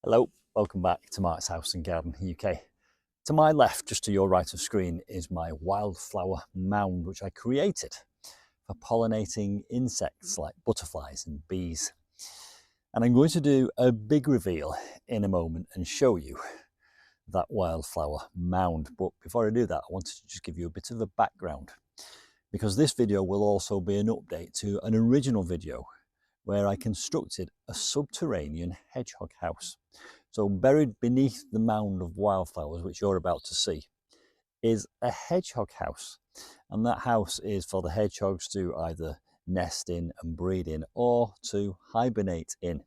Hello, welcome back to Mark's House and Garden UK. To my left, just to your right of screen, is my wildflower mound, which I created for pollinating insects like butterflies and bees. And I'm going to do a big reveal in a moment and show you that wildflower mound. But before I do that, I wanted to just give you a bit of a background, because this video will also be an update to an original video where I constructed a subterranean hedgehog house. So buried beneath the mound of wildflowers, which you're about to see, is a hedgehog house. And that house is for the hedgehogs to either nest in and breed in, or to hibernate in.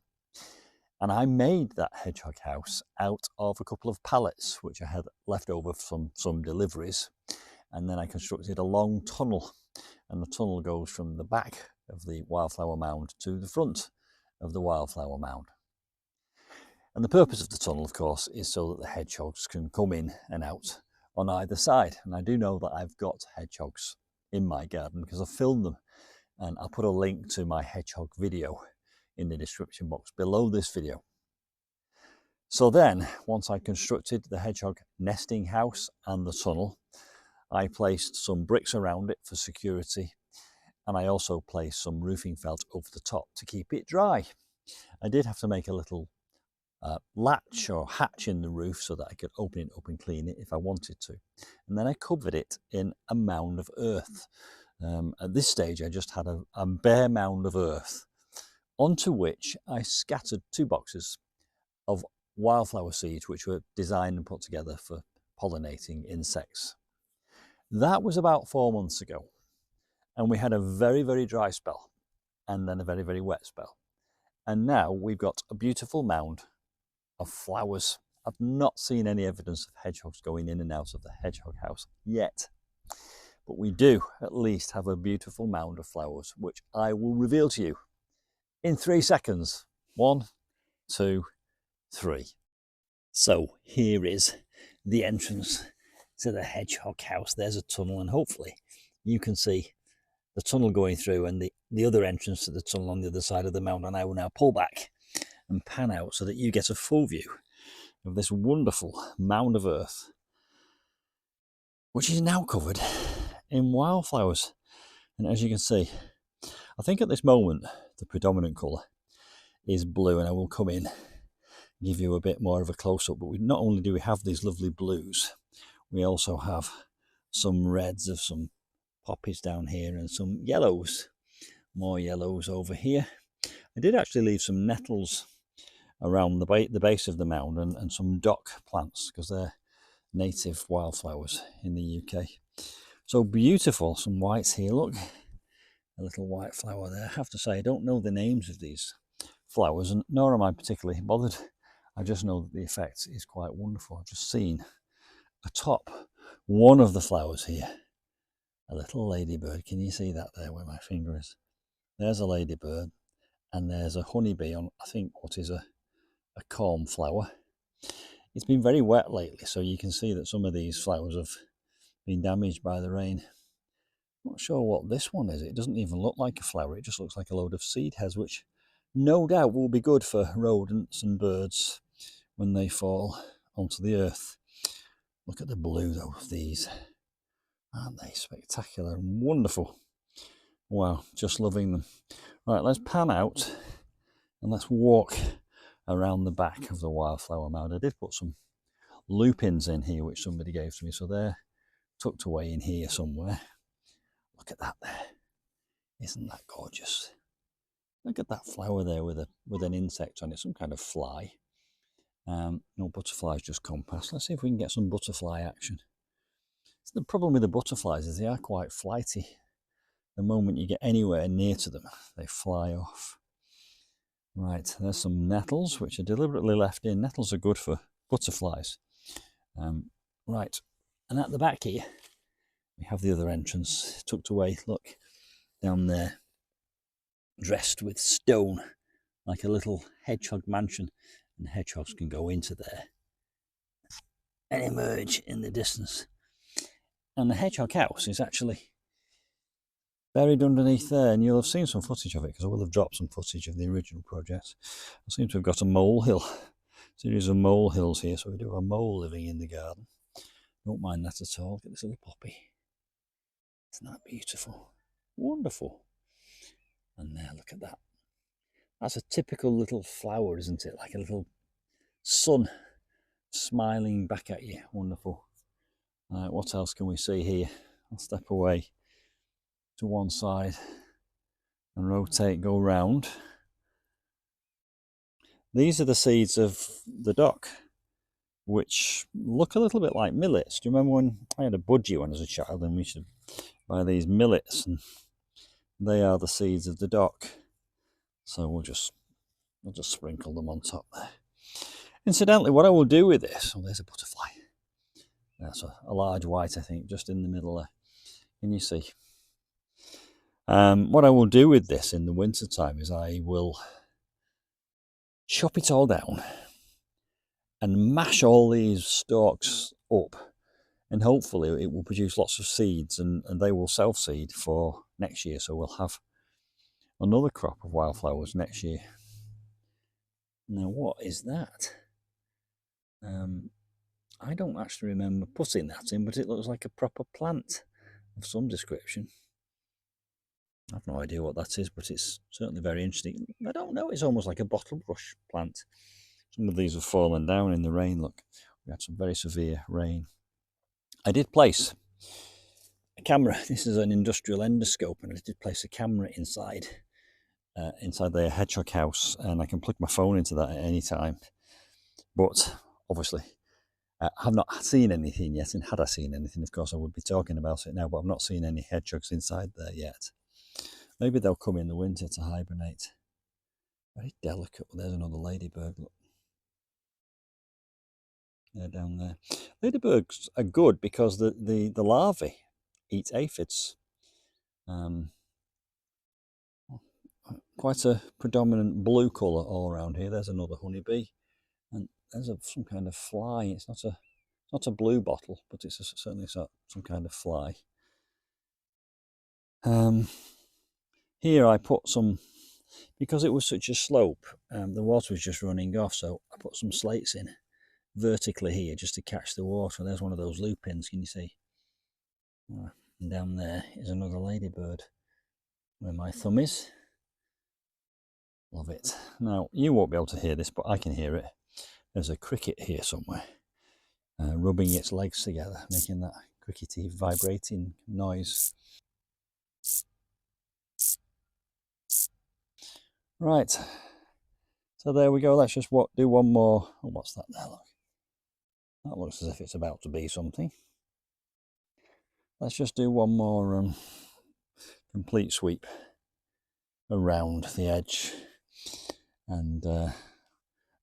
And I made that hedgehog house out of a couple of pallets, which I had left over from some deliveries. And then I constructed a long tunnel, and the tunnel goes from the back of the wildflower mound to the front of the wildflower mound. And the purpose of the tunnel, of course, is so that the hedgehogs can come in and out on either side. And I do know that I've got hedgehogs in my garden because I've filmed them, and I'll put a link to my hedgehog video in the description box below this video. So then, once I constructed the hedgehog nesting house and the tunnel, I placed some bricks around it for security, and I also placed some roofing felt over the top to keep it dry. I did have to make a little latch or hatch in the roof so that I could open it up and clean it if I wanted to. And then I covered it in a mound of earth. At this stage, I just had a bare mound of earth, onto which I scattered 2 boxes of wildflower seeds, which were designed and put together for pollinating insects. That was about 4 months ago. And we had a very, very dry spell, and then a very, very wet spell. And now we've got a beautiful mound of flowers. I've not seen any evidence of hedgehogs going in and out of the hedgehog house yet. But we do at least have a beautiful mound of flowers, which I will reveal to you in 3 seconds. 1, 2, 3. So here is the entrance to the hedgehog house. There's a tunnel, and hopefully you can see the tunnel going through, and the other entrance to the tunnel on the other side of the mound. And I will now pull back and pan out so that you get a full view of this wonderful mound of earth, which is now covered in wildflowers. And as you can see, I think at this moment the predominant colour is blue, and I will come in and give you a bit more of a close-up. But not only do we have these lovely blues, we also have some reds of some poppies down here, and some yellows, more yellows over here. I did actually leave some nettles around the base of the mound, and some dock plants, because they're native wildflowers in the UK. So beautiful. Some whites here, look, a little white flower there. I have to say, I don't know the names of these flowers, and nor am I particularly bothered. I just know that the effect is quite wonderful. I've just seen atop one of the flowers here a little ladybird. Can you see that there where my finger is? There's a ladybird, and there's a honeybee on, I think, what is a cornflower. It's been very wet lately, so you can see that some of these flowers have been damaged by the rain. Not sure what this one is. It doesn't even look like a flower. It just looks like a load of seed heads, which no doubt will be good for rodents and birds when they fall onto the earth. Look at the blue though of these. Aren't they spectacular and wonderful? Wow, just loving them. Right, let's pan out and let's walk around the back of the wildflower mound. I did put some lupins in here, which somebody gave to me, so they're tucked away in here somewhere. Look at that there. Isn't that gorgeous? Look at that flower there with an insect on it, some kind of fly. No, butterflies just gone past. Let's see if we can get some butterfly action. So the problem with the butterflies is they are quite flighty. The moment you get anywhere near to them, they fly off. Right, there's some nettles, which are deliberately left in. Nettles are good for butterflies. Right, and at the back here, we have the other entrance tucked away. Look, down there, dressed with stone, like a little hedgehog mansion. And hedgehogs can go into there and emerge in the distance. And the hedgehog house is actually buried underneath there, and you'll have seen some footage of it, because I will have dropped some footage of the original project. I seem to have got a molehill series of mole hills here, so we do have a mole living in the garden. Don't mind that at all. Look at this little poppy. Isn't that beautiful? Wonderful. And there, look at that. That's a typical little flower, isn't it? Like a little sun smiling back at you. Wonderful. What else can we see here? I'll step away to one side and rotate, go round. These are the seeds of the dock, which look a little bit like millets. Do you remember when I had a budgie when I was a child and we used to buy these millets, and they are the seeds of the dock. So we'll just sprinkle them on top there. Incidentally, what I will do with this, oh, there's a butterfly. That's a large white, I think, just in the middle there. Can you see? What I will do with this in the winter time is I will chop it all down and mash all these stalks up, and hopefully it will produce lots of seeds, and they will self-seed for next year, so we'll have another crop of wildflowers next year. Now, what is that? I don't actually remember putting that in, but it looks like a proper plant of some description. I've no idea what that is, but it's certainly very interesting. I don't know, it's almost like a bottle brush plant. Some of these have fallen down in the rain, look. We had some very severe rain. I did place a camera. This is an industrial endoscope, and I did place a camera inside the hedgehog house, and I can plug my phone into that at any time. But obviously, I've not seen anything yet, and had I seen anything, of course, I would be talking about it now, but I've not seen any hedgehogs inside there yet. Maybe they'll come in the winter to hibernate. Very delicate. Well, there's another ladybird. Look. They're down there. Ladybirds are good because the larvae eat aphids. Quite a predominant blue colour all around here. There's another honeybee, and there's some kind of fly. It's not a blue bottle, but it's certainly some kind of fly. Here I put some, because it was such a slope, the water was just running off, so I put some slates in vertically here just to catch the water. There's one of those lupins, can you see? And down there is another ladybird where my thumb is. Love it. Now, you won't be able to hear this, but I can hear it. There's a cricket here somewhere, rubbing its legs together, making that crickety vibrating noise. Right, so there we go. Let's just do one more. Oh, what's that there? Look, that looks as if it's about to be something. Let's just do one more complete sweep around the edge, and then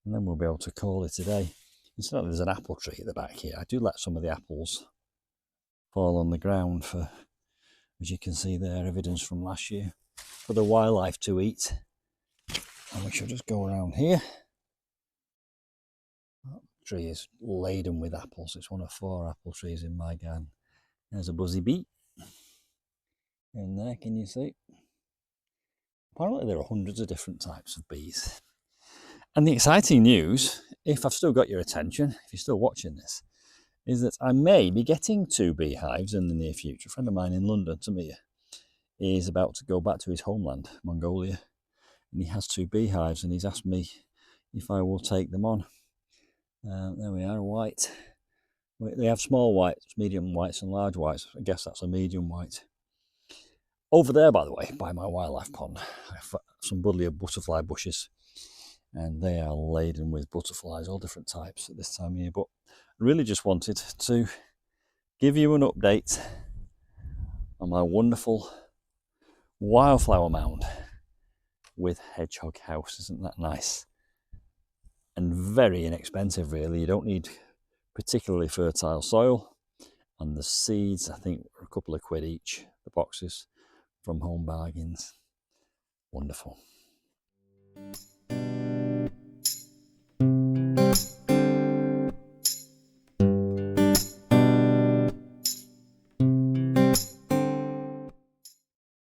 we'll be able to call it a day. Incidentally, there's an apple tree at the back here. I do let some of the apples fall on the ground for, as you can see there, evidence from last year, for the wildlife to eat. And we shall just go around here. That tree is laden with apples. It's one of 4 apple trees in my garden. There's a buzzy bee in there, can you see? Apparently there are hundreds of different types of bees. And the exciting news, if I've still got your attention, if you're still watching this, is that I may be getting 2 beehives in the near future. A friend of mine in London, Tamir, is about to go back to his homeland, Mongolia, and he has 2 beehives, and he's asked me if I will take them on. There we are, white. They have small whites, medium whites, and large whites. I guess that's a medium white. Over there, by the way, by my wildlife pond, I have some buddleia butterfly bushes, and they are laden with butterflies, all different types at this time of year. But I really just wanted to give you an update on my wonderful wildflower mound with hedgehog house. Isn't that nice? And very inexpensive, really. You don't need particularly fertile soil, and the seeds, I think, are a couple of quid each, the boxes from Home Bargains. Wonderful.